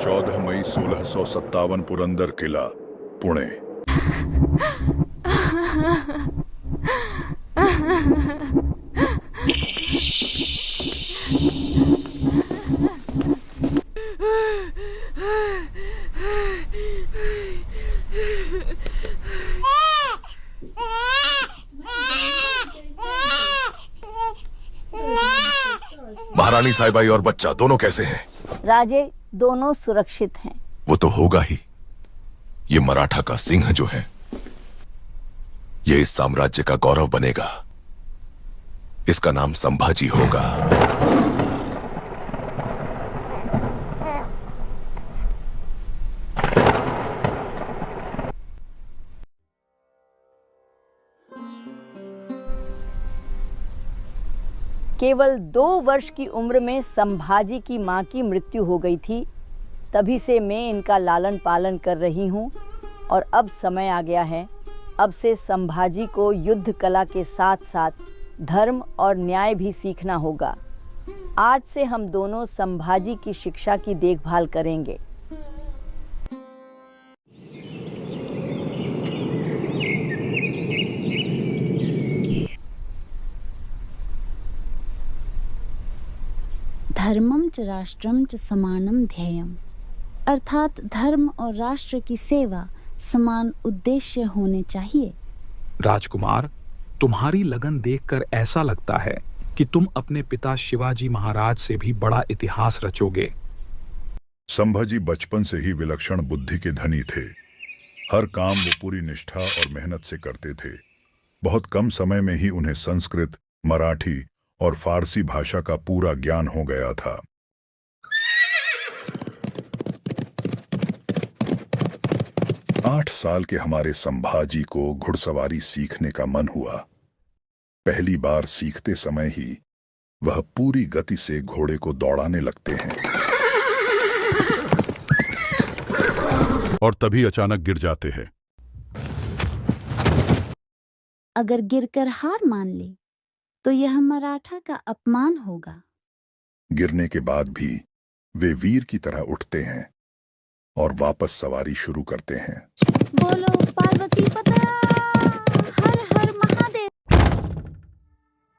14 मई 1657 पुरंदर किला, पुणे। महारानी साहिबाई और बच्चा दोनों कैसे हैं? राजे, दोनों सुरक्षित हैं। वो तो होगा ही। ये मराठा का सिंह जो है, ये इस साम्राज्य का गौरव बनेगा। इसका नाम संभाजी होगा। केवल 2 वर्ष की उम्र में संभाजी की मां की मृत्यु हो गई थी। तभी से मैं इनका लालन पालन कर रही हूँ और अब समय आ गया है। अब से संभाजी को युद्ध कला के साथ साथ धर्म और न्याय भी सीखना होगा। आज से हम दोनों संभाजी की शिक्षा की देखभाल करेंगे। धर्मम च राष्ट्रम च समानम ध्येयम, अर्थात धर्म और राष्ट्र की सेवा समान उद्देश्य होने चाहिए। राजकुमार, तुम्हारी लगन देखकर ऐसा लगता है कि तुम अपने पिता शिवाजी महाराज से भी बड़ा इतिहास रचोगे। संभाजी बचपन से ही विलक्षण बुद्धि के धनी थे। हर काम वो पूरी निष्ठा और मेहनत से करते थे। बहुत कम समय में ही उन्हें संस्कृत, मराठी और फारसी भाषा का पूरा ज्ञान हो गया था। आठ साल के हमारे संभाजी को घुड़सवारी सीखने का मन हुआ। पहली बार सीखते समय ही वह पूरी गति से घोड़े को दौड़ाने लगते हैं और तभी अचानक गिर जाते हैं। अगर गिरकर हार मान ले तो यह मराठा का अपमान होगा। गिरने के बाद भी वे वीर की तरह उठते हैं और वापस सवारी शुरू करते हैं। बोलो पार्वती पता, हर हर महादेव।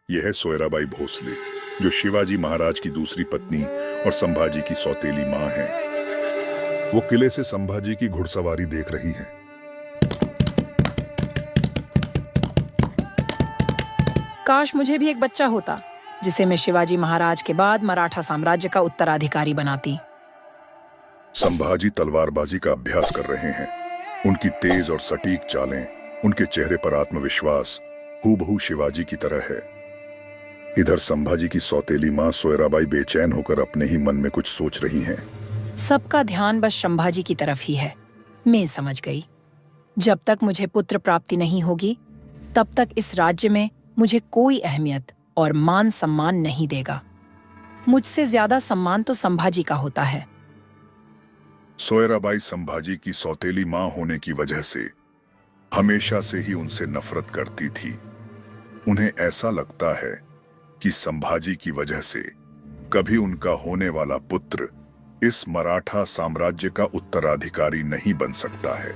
यह है सोयराबाई भोसले, जो शिवाजी महाराज की दूसरी पत्नी और संभाजी की सौतेली मां है। वो किले से संभाजी की घुड़सवारी देख रही हैं। काश मुझे भी एक बच्चा होता जिसे मैं शिवाजी महाराज के बाद मराठा साम्राज्य का उत्तराधिकारी बनाती। संभाजी तलवारबाजी का अभ्यास कर रहे हैं। उनकी तेज और सटीक चालें, उनके चेहरे पर आत्मविश्वास हूबहू शिवाजी की तरह है। इधर संभाजी की सौतेली मां सोयराबाई बेचैन होकर अपने ही मन में कुछ सोच रही हैं। सबका ध्यान बस संभाजी की तरफ ही है। मैं समझ गई, जब तक मुझे पुत्र प्राप्ति नहीं होगी तब तक इस राज्य में मुझे कोई अहमियत और मान सम्मान नहीं देगा। मुझसे ज्यादा सम्मान तो संभाजी का होता है। सोयराबाई संभाजी की सौतेली मां होने की वजह से हमेशा से ही उनसे नफरत करती थी। उन्हें ऐसा लगता है कि संभाजी की वजह से कभी उनका होने वाला पुत्र इस मराठा साम्राज्य का उत्तराधिकारी नहीं बन सकता है।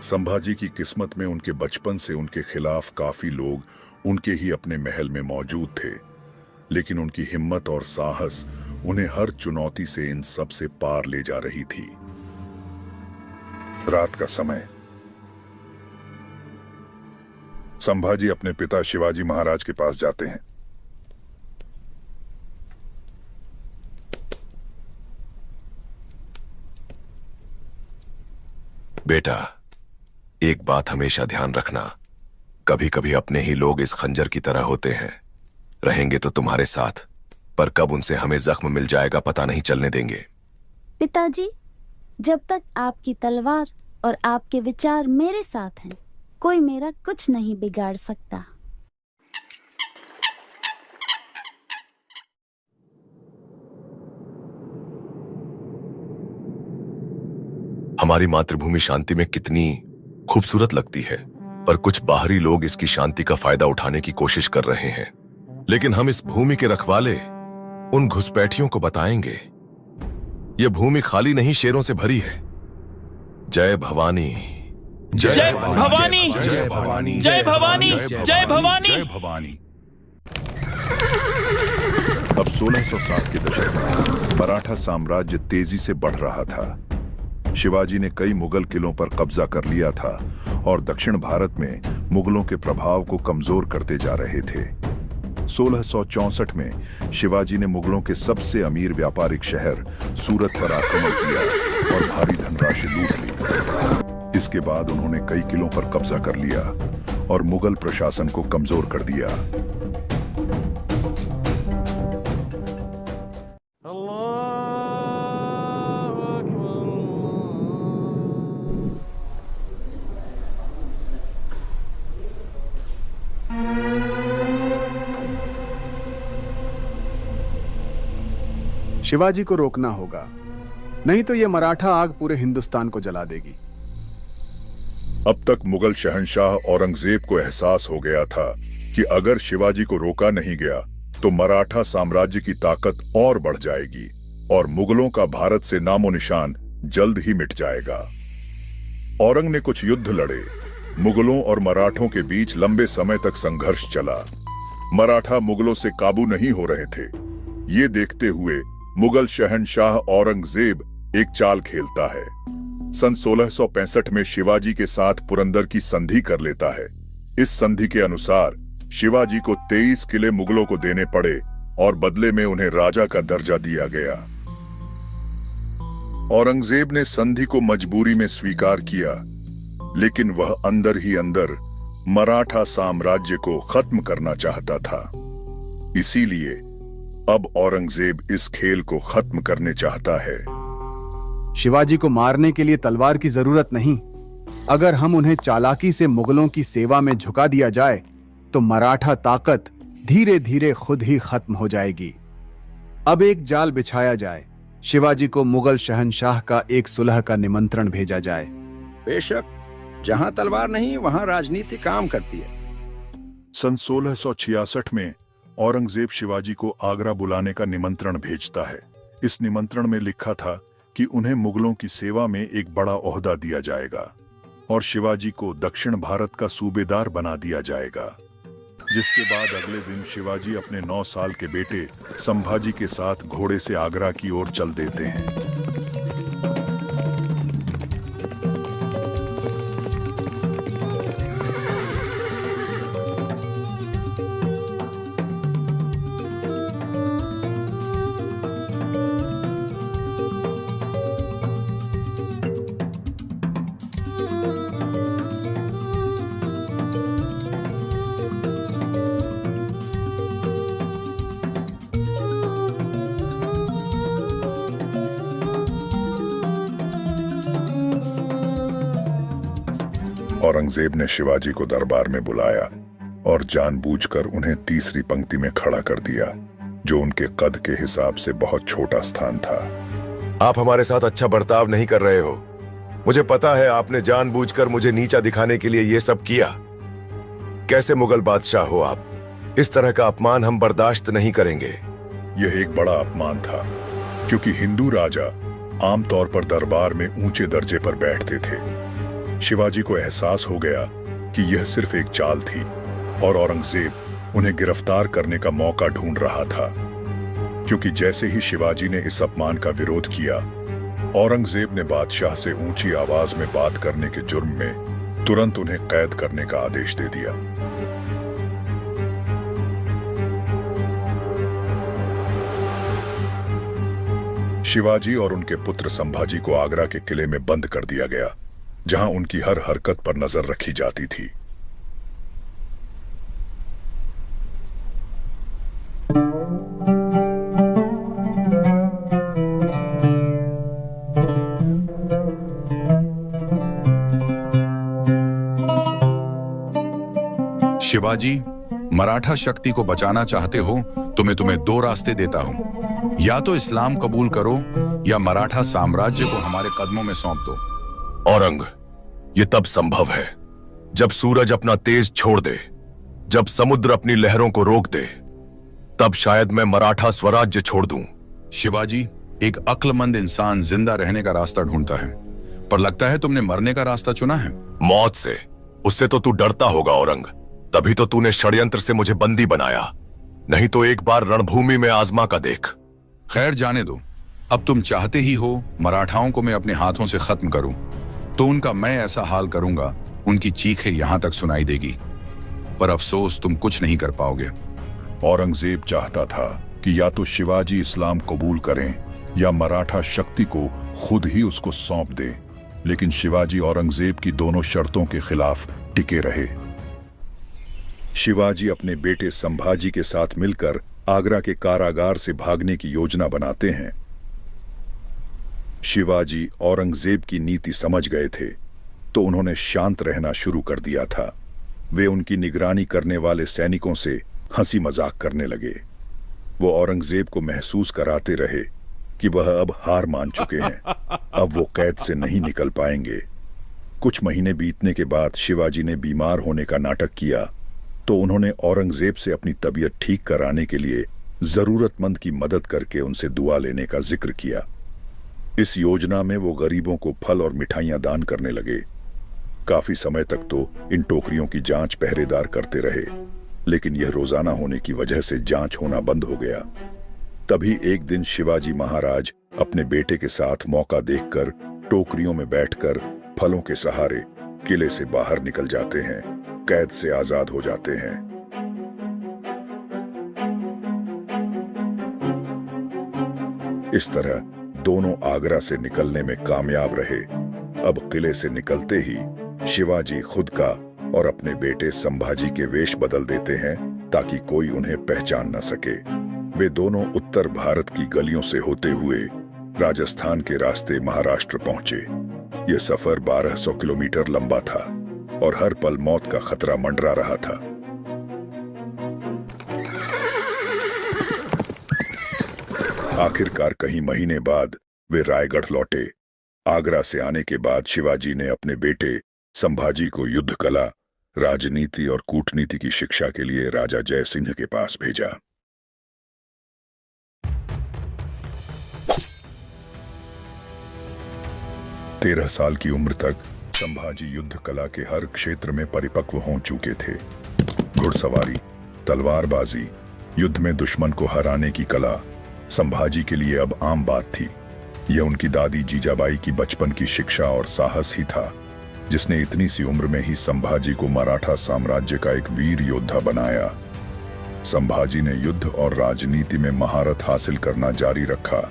संभाजी की किस्मत में उनके बचपन से उनके खिलाफ काफी लोग उनके ही अपने महल में मौजूद थे, लेकिन उनकी हिम्मत और साहस उन्हें हर चुनौती से इन सब से पार ले जा रही थी। रात का समय। संभाजी अपने पिता शिवाजी महाराज के पास जाते हैं। बेटा, एक बात हमेशा ध्यान रखना, कभी कभी अपने ही लोग इस खंजर की तरह होते हैं। रहेंगे तो तुम्हारे साथ, पर कब उनसे हमें जख्म मिल जाएगा पता नहीं चलने देंगे। पिताजी, जब तक आपकी तलवार और आपके विचार मेरे साथ हैं, कोई मेरा कुछ नहीं बिगाड़ सकता। हमारी मातृभूमि शांति में कितनी खूबसूरत लगती है, पर कुछ बाहरी लोग इसकी शांति का फायदा उठाने की कोशिश कर रहे हैं। लेकिन हम इस भूमि के रखवाले उन घुसपैठियों को बताएंगे ये भूमि खाली नहीं शेरों से भरी है। जय भवानी, जय भवानी, जय भवानी, जय भवानी, जय भवानी। जय भवानी। अब 1607 के दशक में मराठा साम्राज्य तेजी से बढ़ रहा था। शिवाजी ने कई मुगल किलों पर कब्जा कर लिया था और दक्षिण भारत में मुगलों के प्रभाव को कमजोर करते जा रहे थे। 1664 में शिवाजी ने मुगलों के सबसे अमीर व्यापारिक शहर सूरत पर आक्रमण किया और भारी धनराशि लूट ली। इसके बाद उन्होंने कई किलों पर कब्जा कर लिया और मुगल प्रशासन को कमजोर कर दिया। शिवाजी को रोकना होगा, नहीं तो यह मराठा आग पूरे हिंदुस्तान को जला देगी। अब तक मुगल शहंशाह औरंगजेब को एहसास हो गया था कि अगर शिवाजी को रोका नहीं गया तो मराठा साम्राज्य की ताकत और बढ़ जाएगी और मुगलों का भारत से नामो निशान जल्द ही मिट जाएगा। औरंग ने कुछ युद्ध लड़े। मुगलों और मराठों के बीच लंबे समय तक संघर्ष चला। मराठा मुगलों से काबू नहीं हो रहे थे। ये देखते हुए मुगल शहंशाह औरंगजेब एक चाल खेलता है। सन 1665 में शिवाजी के साथ पुरंदर की संधि कर लेता है। इस संधि के अनुसार शिवाजी को 23 किले मुगलों को देने पड़े और बदले में उन्हें राजा का दर्जा दिया गया। औरंगजेब ने संधि को मजबूरी में स्वीकार किया, लेकिन वह अंदर ही अंदर मराठा साम्राज्य को खत्म करना चाहता था। इसीलिए अब औरंगजेब इस खेल को खत्म करने चाहता है। शिवाजी को मारने के लिए तलवार की जरूरत नहीं। अगर हम उन्हें चालाकी से मुगलों की सेवा में झुका दिया जाए तो मराठा ताकत धीरे धीरे खुद ही खत्म हो जाएगी। अब एक जाल बिछाया जाए। शिवाजी को मुगल शहंशाह का एक सुलह का निमंत्रण भेजा जाए। बेशक, जहां तलवार नहीं वहां राजनीति काम करती है। सन 1666 में औरंगजेब शिवाजी को आगरा बुलाने का निमंत्रण भेजता है। इस निमंत्रण में लिखा था कि उन्हें मुगलों की सेवा में एक बड़ा ओहदा दिया जाएगा और शिवाजी को दक्षिण भारत का सूबेदार बना दिया जाएगा। जिसके बाद अगले दिन शिवाजी अपने 9 साल के बेटे संभाजी के साथ घोड़े से आगरा की ओर चल देते हैं। औरंगजेब ने शिवाजी को दरबार में बुलाया और जानबूझकर उन्हें तीसरी पंक्ति में खड़ा कर दिया, जो उनके कद के हिसाब से बहुत छोटा स्थान था। आप हमारे साथ अच्छा बर्ताव नहीं कर रहे हो। मुझे पता है आपने जानबूझकर मुझे नीचा दिखाने के लिए ये सब किया। कैसे मुगल बादशाह हो आप? इस तरह का अपमान हम बर्दाश्त नहीं करेंगे। यह एक बड़ा अपमान था, क्योंकि हिंदू राजा आमतौर पर दरबार में ऊंचे दर्जे पर बैठते थे। शिवाजी को एहसास हो गया कि यह सिर्फ एक चाल थी और औरंगजेब उन्हें गिरफ्तार करने का मौका ढूंढ रहा था। क्योंकि जैसे ही शिवाजी ने इस अपमान का विरोध किया, औरंगजेब ने बादशाह से ऊंची आवाज में बात करने के जुर्म में तुरंत उन्हें कैद करने का आदेश दे दिया। शिवाजी और उनके पुत्र संभाजी को आगरा के किले में बंद कर दिया गया, जहां उनकी हर हरकत पर नजर रखी जाती थी। शिवाजी, मराठा शक्ति को बचाना चाहते हो तो मैं तुम्हें 2 रास्ते देता हूं। या तो इस्लाम कबूल करो या मराठा साम्राज्य को हमारे कदमों में सौंप दो। औरंग, ये तब संभव है जब सूरज अपना तेज छोड़ दे, जब समुद्र अपनी लहरों को रोक दे, तब शायद मैं मराठा स्वराज्य छोड़ दूं। शिवाजी, एक अक्लमंद इंसान जिंदा रहने का रास्ता ढूंढता है, पर लगता है तुमने मरने का रास्ता चुना है। मौत से, उससे तो तू डरता होगा औरंग, तभी तो तूने षड्यंत्र से मुझे बंदी बनाया। नहीं तो एक बार रणभूमि में आजमा का देख। खैर जाने दो, अब तुम चाहते ही हो मराठाओं को मैं अपने हाथों से खत्म करूं, तो उनका मैं ऐसा हाल करूंगा उनकी चीखें यहां तक सुनाई देगी। पर अफसोस तुम कुछ नहीं कर पाओगे। औरंगजेब चाहता था कि या तो शिवाजी इस्लाम कबूल करें या मराठा शक्ति को खुद ही उसको सौंप दे, लेकिन शिवाजी औरंगजेब की दोनों शर्तों के खिलाफ टिके रहे। शिवाजी अपने बेटे संभाजी के साथ मिलकर आगरा के कारागार से भागने की योजना बनाते हैं। शिवाजी औरंगजेब की नीति समझ गए थे, तो उन्होंने शांत रहना शुरू कर दिया था। वे उनकी निगरानी करने वाले सैनिकों से हंसी मजाक करने लगे। वो औरंगजेब को महसूस कराते रहे कि वह अब हार मान चुके हैं, अब वो कैद से नहीं निकल पाएंगे। कुछ महीने बीतने के बाद शिवाजी ने बीमार होने का नाटक किया, तो उन्होंने औरंगजेब से अपनी तबीयत ठीक कराने के लिए जरूरतमंद की मदद करके उनसे दुआ लेने का जिक्र किया। इस योजना में वो गरीबों को फल और मिठाइयां दान करने लगे। काफी समय तक तो इन टोकरियों की जांच पहरेदार करते रहे, लेकिन यह रोजाना होने की वजह से जांच होना बंद हो गया। तभी एक दिन शिवाजी महाराज अपने बेटे के साथ मौका देखकर टोकरियों में बैठकर फलों के सहारे किले से बाहर निकल जाते हैं, कैद से आजाद हो जाते हैं। इस तरह दोनों आगरा से निकलने में कामयाब रहे। अब किले से निकलते ही शिवाजी खुद का और अपने बेटे संभाजी के वेश बदल देते हैं ताकि कोई उन्हें पहचान न सके। वे दोनों उत्तर भारत की गलियों से होते हुए राजस्थान के रास्ते महाराष्ट्र पहुंचे। यह सफर 1200 किलोमीटर लंबा था और हर पल मौत का खतरा मंडरा रहा था। आखिरकार कई महीने बाद वे रायगढ़ लौटे। आगरा से आने के बाद शिवाजी ने अपने बेटे संभाजी को युद्ध कला, राजनीति और कूटनीति की शिक्षा के लिए राजा जय सिंह के पास भेजा। तेरह साल की उम्र तक संभाजी युद्ध कला के हर क्षेत्र में परिपक्व हो चुके थे। घुड़सवारी, तलवारबाजी, युद्ध में दुश्मन को हराने की कला संभाजी के लिए अब आम बात थी। यह उनकी दादी जीजाबाई की बचपन की शिक्षा और साहस ही था जिसने इतनी सी उम्र में ही संभाजी को मराठा साम्राज्य का एक वीर योद्धा बनाया। संभाजी ने युद्ध और राजनीति में महारत हासिल करना जारी रखा।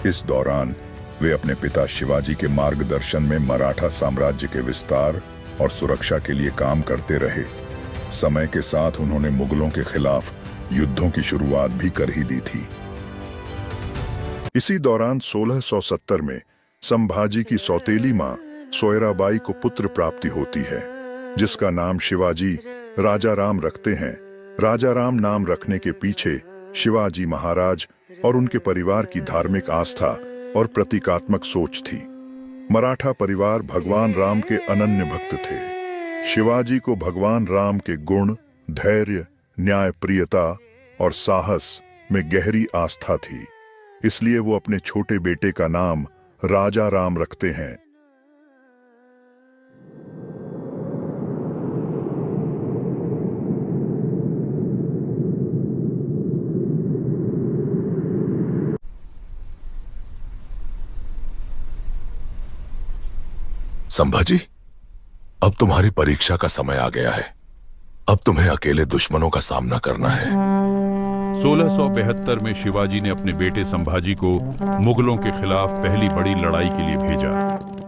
इस दौरान वे अपने पिता शिवाजी के मार्गदर्शन में मराठा साम्राज्य के विस्तार और सुरक्षा के लिए काम करते रहे। समय के साथ उन्होंने मुगलों के खिलाफ युद्धों की शुरुआत भी कर ही दी थी। इसी दौरान 1670 में संभाजी की सौतेली मां सोयराबाई को पुत्र प्राप्ति होती है, जिसका नाम शिवाजी राजा राम रखते हैं। राजा राम नाम रखने के पीछे शिवाजी महाराज और उनके परिवार की धार्मिक आस्था और प्रतीकात्मक सोच थी। मराठा परिवार भगवान राम के अनन्य भक्त थे। शिवाजी को भगवान राम के गुण, धैर्य, न्यायप्रियता और साहस में गहरी आस्था थी, इसलिए वो अपने छोटे बेटे का नाम राजा राम रखते हैं। संभाजी, अब तुम्हारी परीक्षा का समय आ गया है। अब तुम्हें अकेले दुश्मनों का सामना करना है। 1672 में शिवाजी ने अपने बेटे संभाजी को मुगलों के खिलाफ पहली बड़ी लड़ाई के लिए भेजा।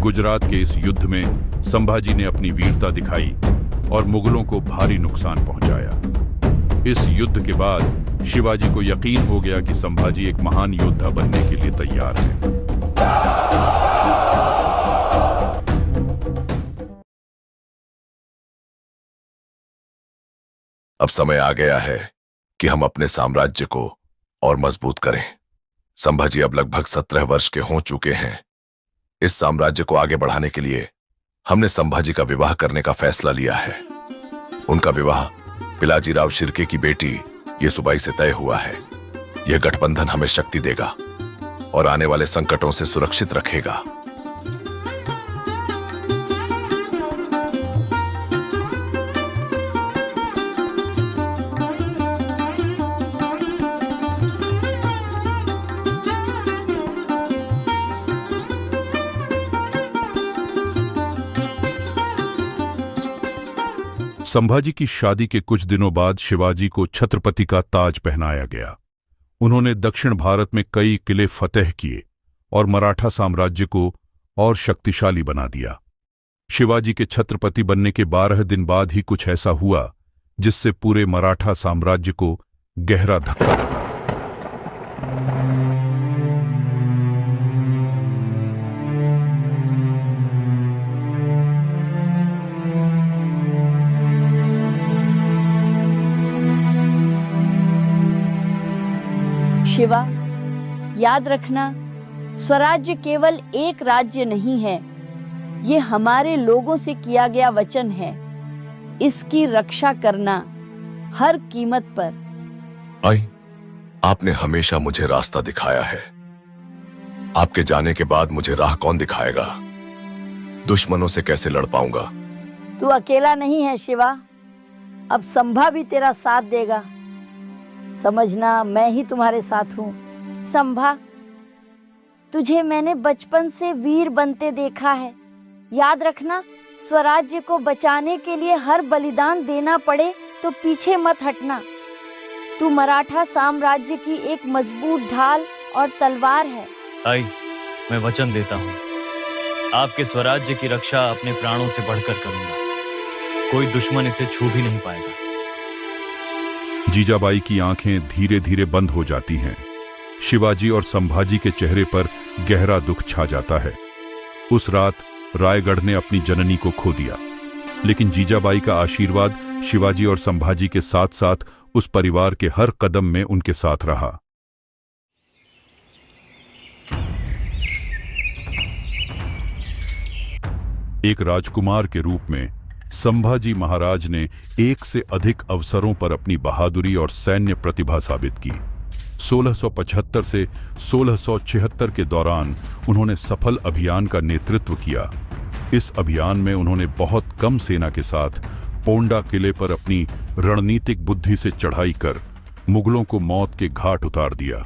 गुजरात के इस युद्ध में संभाजी ने अपनी वीरता दिखाई और मुगलों को भारी नुकसान पहुंचाया। इस युद्ध के बाद शिवाजी को यकीन हो गया कि संभाजी एक महान योद्धा बनने के लिए तैयार है। अब समय आ गया है कि हम अपने साम्राज्य को और मजबूत करें। संभाजी अब लगभग 17 वर्ष के हो चुके हैं। इस साम्राज्य को आगे बढ़ाने के लिए हमने संभाजी का विवाह करने का फैसला लिया है। उनका विवाह पिलाजीराव शिर्के की बेटी येसुबाई से तय हुआ है। यह गठबंधन हमें शक्ति देगा और आने वाले संकटों से सुरक्षित रखेगा। संभाजी की शादी के कुछ दिनों बाद शिवाजी को छत्रपति का ताज पहनाया गया। उन्होंने दक्षिण भारत में कई किले फतेह किए और मराठा साम्राज्य को और शक्तिशाली बना दिया। शिवाजी के छत्रपति बनने के 12 दिन बाद ही कुछ ऐसा हुआ जिससे पूरे मराठा साम्राज्य को गहरा धक्का लगा। शिवा, याद रखना, स्वराज्य केवल एक राज्य नहीं है, ये हमारे लोगों से किया गया वचन है। इसकी रक्षा करना हर कीमत पर। आई, आपने हमेशा मुझे रास्ता दिखाया है। आपके जाने के बाद मुझे राह कौन दिखाएगा? दुश्मनों से कैसे लड़ पाऊंगा? तू अकेला नहीं है शिवा, अब संभा भी तेरा साथ देगा। समझना, मैं ही तुम्हारे साथ हूँ। संभा, तुझे मैंने बचपन से वीर बनते देखा है। याद रखना, स्वराज्य को बचाने के लिए हर बलिदान देना पड़े तो पीछे मत हटना। तू मराठा साम्राज्य की एक मजबूत ढाल और तलवार है। आई, मैं वचन देता हूँ, आपके स्वराज्य की रक्षा अपने प्राणों से बढ़कर करूंगा। कोई दुश्मन इसे छू भी नहीं पाएगा। जीजाबाई की आंखें धीरे धीरे बंद हो जाती हैं। शिवाजी और संभाजी के चेहरे पर गहरा दुख छा जाता है। उस रात रायगढ़ ने अपनी जननी को खो दिया, लेकिन जीजाबाई का आशीर्वाद शिवाजी और संभाजी के साथ साथ उस परिवार के हर कदम में उनके साथ रहा। एक राजकुमार के रूप में संभाजी महाराज ने एक से अधिक अवसरों पर अपनी बहादुरी और सैन्य प्रतिभा साबित की। 1675 से 1676 के दौरान उन्होंने सफल अभियान का नेतृत्व किया। इस अभियान में उन्होंने बहुत कम सेना के साथ पोंडा किले पर अपनी रणनीतिक बुद्धि से चढ़ाई कर मुगलों को मौत के घाट उतार दिया।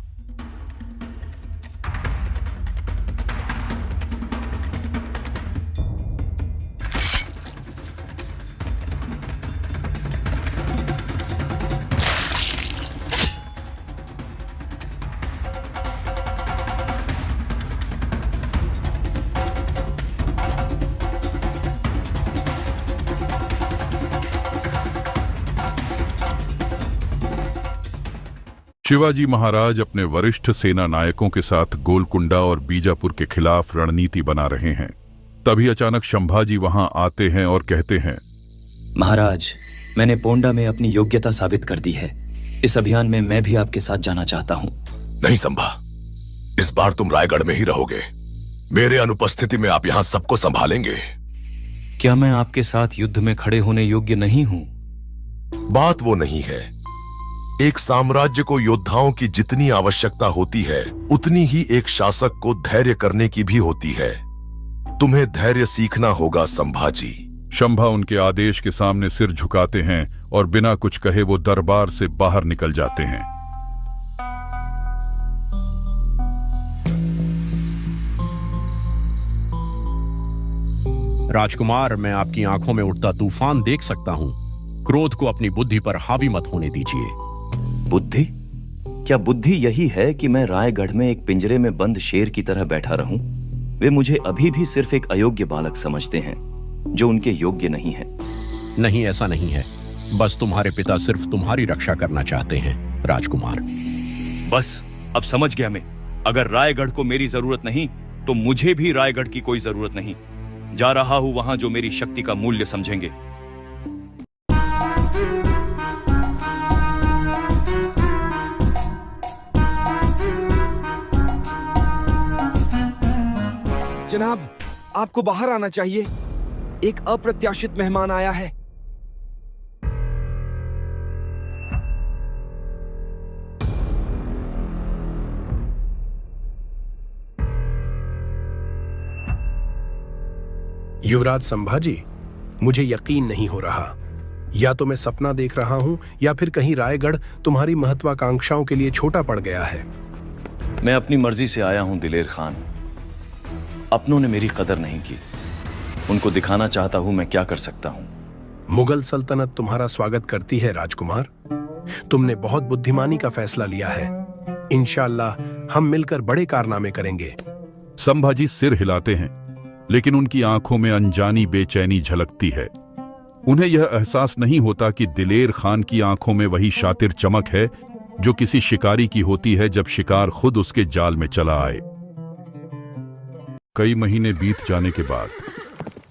शिवाजी महाराज अपने वरिष्ठ सेना नायकों के साथ गोलकुंडा और बीजापुर के खिलाफ रणनीति बना रहे हैं। तभी अचानक संभाजी वहां आते हैं और कहते हैं, महाराज, मैंने पोंडा में अपनी योग्यता साबित कर दी है। इस अभियान में मैं भी आपके साथ जाना चाहता हूं। नहीं संभा, इस बार तुम रायगढ़ में ही रहोगे। मेरे अनुपस्थिति में आप यहां सबको संभालेंगे। क्या मैं आपके साथ युद्ध में खड़े होने योग्य नहीं हूं? बात वो नहीं है। एक साम्राज्य को योद्धाओं की जितनी आवश्यकता होती है, उतनी ही एक शासक को धैर्य करने की भी होती है। तुम्हें धैर्य सीखना होगा संभाजी। शंभा उनके आदेश के सामने सिर झुकाते हैं और बिना कुछ कहे वो दरबार से बाहर निकल जाते हैं। राजकुमार, मैं आपकी आंखों में उठता तूफान देख सकता हूं। क्रोध को अपनी बुद्धि पर हावी मत होने दीजिए। बुद्धि? क्या बुद्धि यही है कि मैं रायगढ़ में एक पिंजरे में बंद शेर की तरह बैठा रहूं? वे मुझे अभी भी सिर्फ एक अयोग्य बालक समझते हैं जो उनके योग्य नहीं है। नहीं, ऐसा नहीं है। बस तुम्हारे पिता सिर्फ तुम्हारी रक्षा करना चाहते हैं राजकुमार। बस अब समझ गया मैं। अगर रायगढ़ को मेरी जरूरत नहीं तो मुझे भी रायगढ़ की कोई जरूरत नहीं। जा रहा हूं वहां जो मेरी शक्ति का मूल्य समझेंगे। जनाब, आपको बाहर आना चाहिए। एक अप्रत्याशित मेहमान आया है। युवराज संभाजी, मुझे यकीन नहीं हो रहा। या तो मैं सपना देख रहा हूं या फिर कहीं रायगढ़ तुम्हारी महत्वाकांक्षाओं के लिए छोटा पड़ गया है। मैं अपनी मर्जी से आया हूं दिलेर खान। अपनों ने मेरी कदर नहीं की। उनको दिखाना चाहता हूं मैं क्या कर सकता हूं। मुगल सल्तनत तुम्हारा स्वागत करती है राजकुमार। तुमने बहुत बुद्धिमानी का फैसला लिया है। इंशाअल्लाह हम मिलकर बड़े कारनामे करेंगे। संभाजी सिर हिलाते हैं, लेकिन उनकी आंखों में अनजानी बेचैनी झलकती है। उन्हें यह एहसास नहीं होता कि दिलेर खान की आंखों में वही शातिर चमक है जो किसी शिकारी की होती है जब शिकार खुद उसके जाल में चला आए। कई महीने बीत जाने के बाद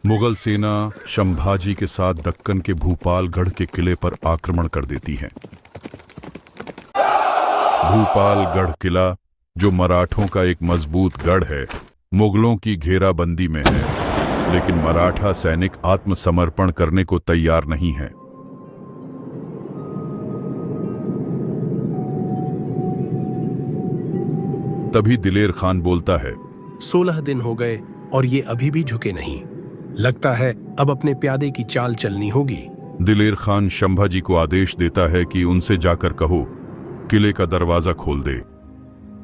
मुगल सेना संभाजी के साथ दक्कन के भूपालगढ़ के किले पर आक्रमण कर देती है। भूपालगढ़ किला, जो मराठों का एक मजबूत गढ़ है, मुगलों की घेराबंदी में है, लेकिन मराठा सैनिक आत्मसमर्पण करने को तैयार नहीं है। तभी दिलेर खान बोलता है, 16 दिन हो गए और ये अभी भी झुके नहीं। लगता है अब अपने प्यादे की चाल चलनी होगी। दिलेर खान संभाजी को आदेश देता है कि उनसे जाकर कहो किले का दरवाजा खोल दे।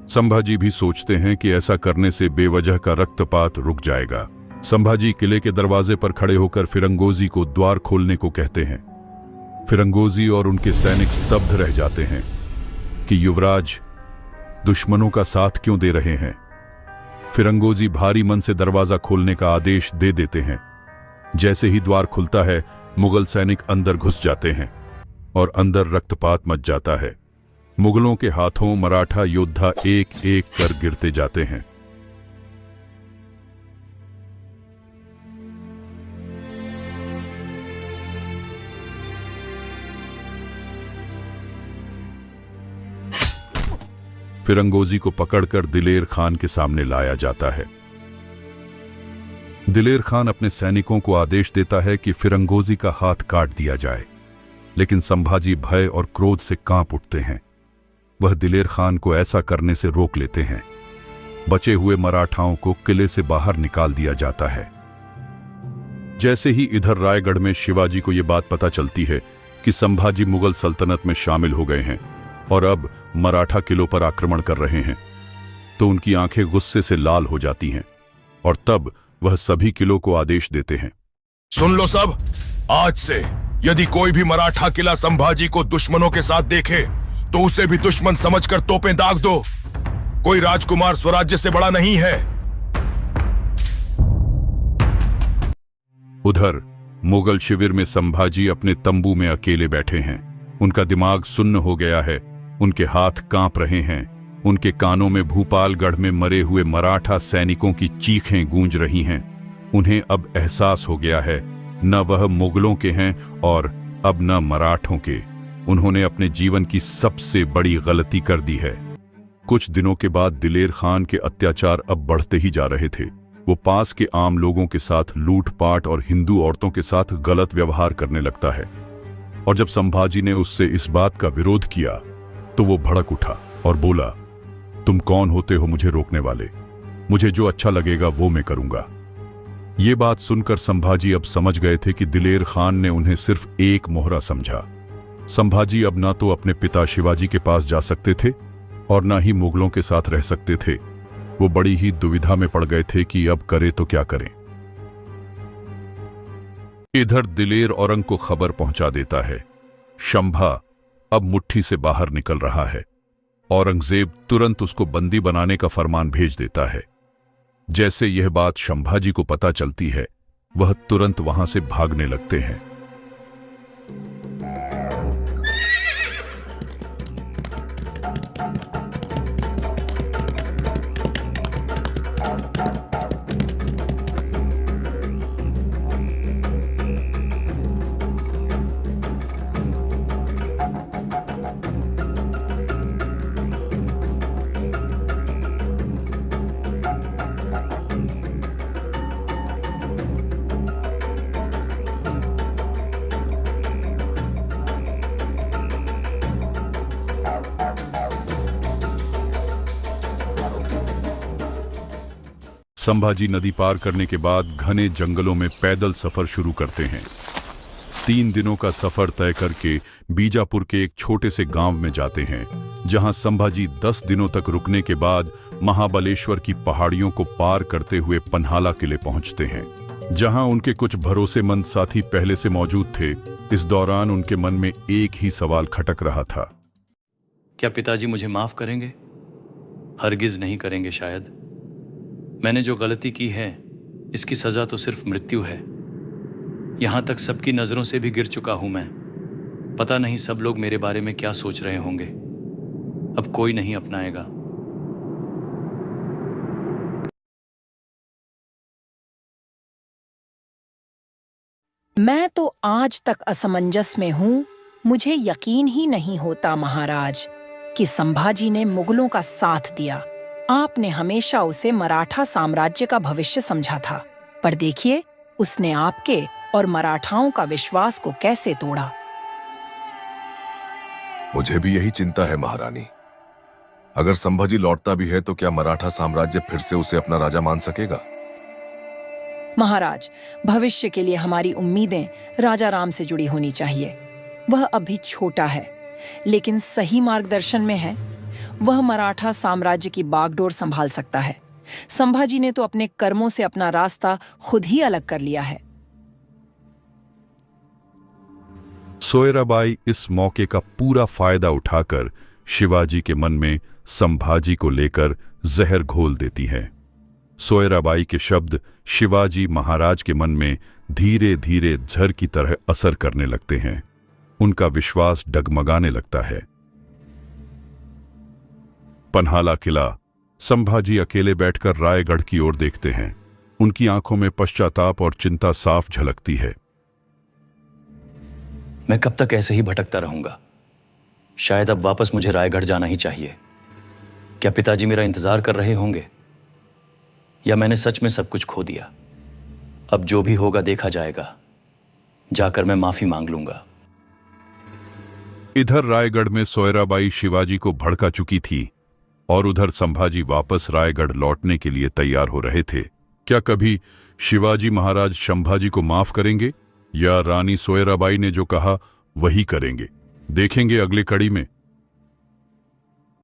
संभाजी भी सोचते हैं कि ऐसा करने से बेवजह का रक्तपात रुक जाएगा। संभाजी किले के दरवाजे पर खड़े होकर फिरंगोजी को द्वार खोलने को कहते हैं। फिरंगोजी और उनके सैनिक स्तब्ध रह जाते हैं कि युवराज दुश्मनों का साथ क्यों दे रहे हैं। फिरंगोजी भारी मन से दरवाजा खोलने का आदेश दे देते हैं। जैसे ही द्वार खुलता है, मुगल सैनिक अंदर घुस जाते हैं और अंदर रक्तपात मच जाता है। मुगलों के हाथों मराठा योद्धा एक एक कर गिरते जाते हैं। फिरंगोजी को पकड़कर दिलेर खान के सामने लाया जाता है। दिलेर खान अपने सैनिकों को आदेश देता है कि फिरंगोजी का हाथ काट दिया जाए, लेकिन संभाजी भय और क्रोध से कांप उठते हैं। वह दिलेर खान को ऐसा करने से रोक लेते हैं। बचे हुए मराठाओं को किले से बाहर निकाल दिया जाता है। जैसे ही इधर रायगढ़ में शिवाजी को यह बात पता चलती है कि संभाजी मुगल सल्तनत में शामिल हो गए हैं और अब मराठा किलों पर आक्रमण कर रहे हैं, तो उनकी आंखें गुस्से से लाल हो जाती हैं और तब वह सभी किलों को आदेश देते हैं, सुन लो सब, आज से यदि कोई भी मराठा किला संभाजी को दुश्मनों के साथ देखे तो उसे भी दुश्मन समझकर तोपें दाग दो। कोई राजकुमार स्वराज्य से बड़ा नहीं है। उधर मुगल शिविर में संभाजी अपने तंबू में अकेले बैठे हैं। उनका दिमाग सुन्न हो गया है, उनके हाथ कांप रहे हैं, उनके कानों में भूपालगढ़ में मरे हुए मराठा सैनिकों की चीखें गूंज रही हैं। उन्हें अब एहसास हो गया है, न वह मुगलों के हैं और अब न मराठों के। उन्होंने अपने जीवन की सबसे बड़ी गलती कर दी है। कुछ दिनों के बाद दिलेर खान के अत्याचार अब बढ़ते ही जा रहे थे। वो पास के आम लोगों के साथ लूटपाट और हिंदू औरतों के साथ गलत व्यवहार करने लगता है। और जब संभाजी ने उससे इस बात का विरोध किया तो वो भड़क उठा और बोला, तुम कौन होते हो मुझे रोकने वाले? मुझे जो अच्छा लगेगा वो मैं करूंगा। ये बात सुनकर संभाजी अब समझ गए थे कि दिलेर खान ने उन्हें सिर्फ एक मोहरा समझा। संभाजी अब ना तो अपने पिता शिवाजी के पास जा सकते थे और ना ही मुगलों के साथ रह सकते थे। वो बड़ी ही दुविधा में पड़ गए थे कि अब करे तो क्या करें। इधर दिलेर औरंग को खबर पहुंचा देता है, शंभा अब मुट्ठी से बाहर निकल रहा है। औरंगजेब तुरंत उसको बंदी बनाने का फरमान भेज देता है। जैसे यह बात संभाजी को पता चलती है, वह तुरंत वहां से भागने लगते हैं। संभाजी नदी पार करने के बाद घने जंगलों में पैदल सफर शुरू करते हैं। 3 दिनों का सफर तय करके बीजापुर के एक छोटे से गांव में जाते हैं, जहां संभाजी 10 दिनों तक रुकने के बाद महाबलेश्वर की पहाड़ियों को पार करते हुए पन्हाला किले पहुंचते हैं, जहां उनके कुछ भरोसेमंद साथी पहले से मौजूद थे। इस दौरान उनके मन में एक ही सवाल खटक रहा था। क्या पिताजी मुझे माफ करेंगे? हरगिज नहीं करेंगे शायद। मैंने जो गलती की है, इसकी सजा तो सिर्फ मृत्यु है। यहां तक सबकी नजरों से भी गिर चुका हूं मैं। पता नहीं सब लोग मेरे बारे में क्या सोच रहे होंगे। अब कोई नहीं अपनाएगा। मैं तो आज तक असमंजस में हूं। मुझे यकीन ही नहीं होता महाराज कि संभाजी ने मुगलों का साथ दिया। आपने हमेशा उसे मराठा साम्राज्य का भविष्य समझा था, पर देखिए उसने आपके और मराठाओं का विश्वास को कैसे तोड़ा। मुझे भी यही चिंता है महारानी। अगर संभाजी लौटता भी है तो क्या मराठा साम्राज्य फिर से उसे अपना राजा मान सकेगा? महाराज, भविष्य के लिए हमारी उम्मीदें राजा राम से जुड़ी होनी चाहिए। वह अभी छोटा है, लेकिन सही मार्गदर्शन में है। वह मराठा साम्राज्य की बागडोर संभाल सकता है। संभाजी ने तो अपने कर्मों से अपना रास्ता खुद ही अलग कर लिया है। सोयराबाई इस मौके का पूरा फायदा उठाकर शिवाजी के मन में संभाजी को लेकर जहर घोल देती हैं। सोयराबाई के शब्द शिवाजी महाराज के मन में धीरे धीरे जहर की तरह असर करने लगते हैं। उनका विश्वास डगमगाने लगता है। पन्हाला किला। संभाजी अकेले बैठकर रायगढ़ की ओर देखते हैं। उनकी आंखों में पश्चाताप और चिंता साफ झलकती है। मैं कब तक ऐसे ही भटकता रहूंगा? शायद अब वापस मुझे रायगढ़ जाना ही चाहिए। क्या पिताजी मेरा इंतजार कर रहे होंगे, या मैंने सच में सब कुछ खो दिया? अब जो भी होगा देखा जाएगा। जाकर मैं माफी मांग लूंगा। इधर रायगढ़ में सोयराबाई शिवाजी को भड़का चुकी थी और उधर संभाजी वापस रायगढ़ लौटने के लिए तैयार हो रहे थे। क्या कभी शिवाजी महाराज संभाजी को माफ करेंगे, या रानी सोयराबाई ने जो कहा वही करेंगे? देखेंगे अगली कड़ी में।